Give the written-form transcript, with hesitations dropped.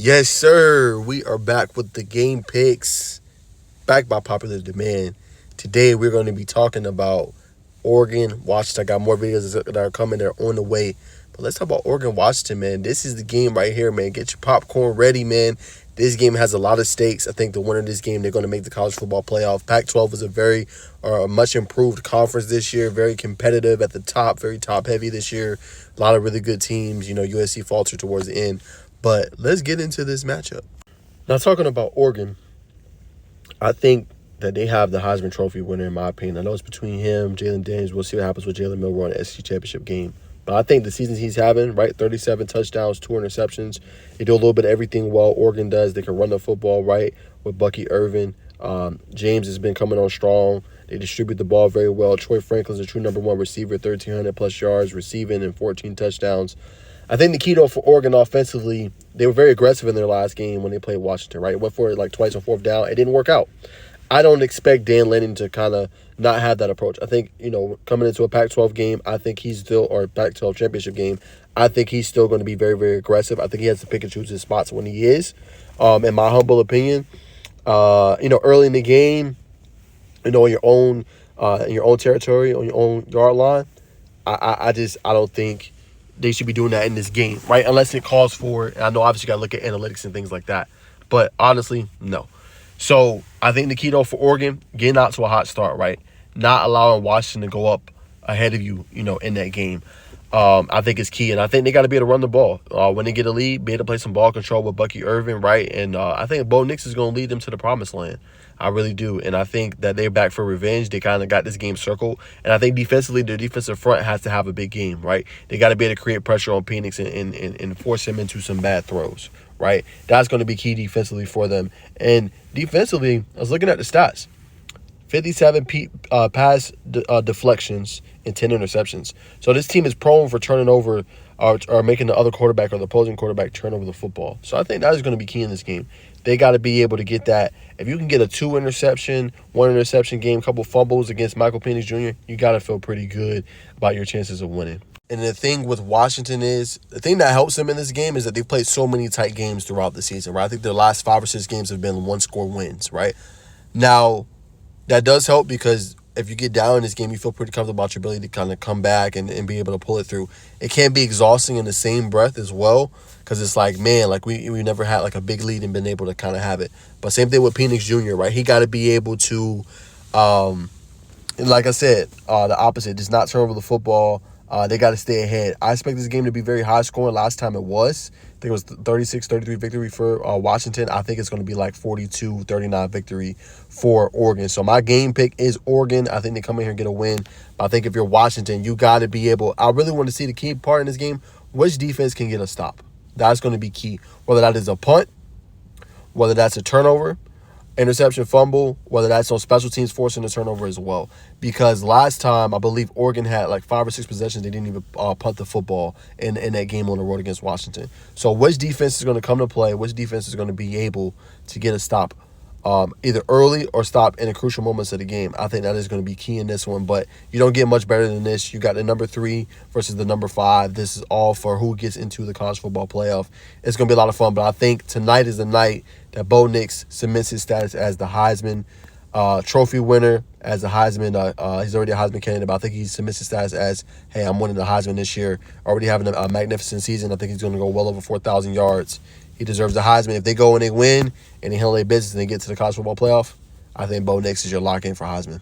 Yes, sir. We are back with the game picks, back by popular demand. Today, we're going to be talking about Oregon, Washington. I got more videos that are coming. They're on the way. But let's talk about Oregon, Washington, man. This is the game right here, man. Get your popcorn ready, man. This game has a lot of stakes. I think the winner of this game, they're going to make the college football playoff. Pac-12 was a very much improved conference this year. Very competitive at the top, very top heavy this year. A lot of really good teams. USC faltered towards the end. But let's get into this matchup. Now, talking about Oregon, I think that they have the Heisman Trophy winner, in my opinion. I know it's between him, Jalen Daniels. We'll see what happens with Jalen Milroe in the SEC Championship game. But I think the seasons he's having, right, 37 touchdowns, 2 interceptions. They do a little bit of everything well. Oregon does. They can run the football, right, with Bucky Irvin. James has been coming on strong. They distribute the ball very well. Troy Franklin's a true number one receiver, 1,300-plus yards receiving and 14 touchdowns. I think the key, though, for Oregon offensively, they were very aggressive in their last game when they played Washington, right? Went for it like twice on fourth down. It didn't work out. I don't expect Dan Lanning to kind of not have that approach. I think, coming into a Pac-12 game, I think he's still, or Pac-12 championship game, I think he's still going to be very, very aggressive. I think he has to pick and choose his spots when he is, in my humble opinion. Early in the game, in your own territory, on your own yard line, I don't think they should be doing that in this game, right? Unless it calls for it. I know obviously you got to look at analytics and things like that. But honestly, no. So I think the key, though, for Oregon, getting out to a hot start, right? Not allowing Washington to go up ahead of you, in that game. I think is key. And I think they got to be able to run the ball. When they get a lead, be able to play some ball control with Bucky Irvin, right? And I think Bo Nix is going to lead them to the promised land. I really do. And I think that they're back for revenge. They kind of got this game circled. And I think defensively, the defensive front has to have a big game, right? They got to be able to create pressure on Penix and force him into some bad throws, right? That's going to be key defensively for them. And defensively, I was looking at the stats. 57 pass deflections and 10 interceptions. So this team is prone for turning over or making the other quarterback or the opposing quarterback turn over the football. So I think that is going to be key in this game. They got to be able to get that. If you can get a 2-interception, 1-interception game, couple fumbles against Michael Penix Jr., you got to feel pretty good about your chances of winning. And the thing with Washington is, the thing that helps them in this game is that they've played so many tight games throughout the season, right? I think their last 5 or 6 games have been one-score wins, right? Now, that does help because if you get down in this game, you feel pretty comfortable about your ability to kind of come back and be able to pull it through. It can be exhausting in the same breath as well because it's like, man, like we never had like a big lead and been able to kind of have it. But same thing with Penix Jr., right? He got to be able to, like I said, the opposite, just not turn over the football. They got to stay ahead. I expect this game to be very high scoring. Last time it was. I think it was 36-33 victory for Washington. I think it's going to be like 42-39 victory for Oregon. So my game pick is Oregon. I think they come in here and get a win. But I think if you're Washington, you got to be able – I really want to see the key part in this game. Which defense can get a stop? That's going to be key. Whether that is a punt, whether that's a turnover, interception, fumble, whether that's on special teams forcing a turnover as well. Because last time, I believe Oregon had like 5 or 6 possessions. They didn't even punt the football in that game on the road against Washington. So which defense is going to come to play? Which defense is going to be able to get a stop either early or stop in the crucial moments of the game? I think that is going to be key in this one. But you don't get much better than this. You got the number 3 versus the number 5. This is all for who gets into the college football playoff. It's going to be a lot of fun. But I think tonight is the night that Bo Nix cements his status as the Heisman Trophy winner, as the Heisman. He's already a Heisman candidate, but I think he cements his status as, hey, I'm winning the Heisman this year. Already having a magnificent season. I think he's going to go well over 4,000 yards. He deserves the Heisman. If they go and they win and they handle their business and they get to the college football playoff, I think Bo Nix is your lock-in for Heisman.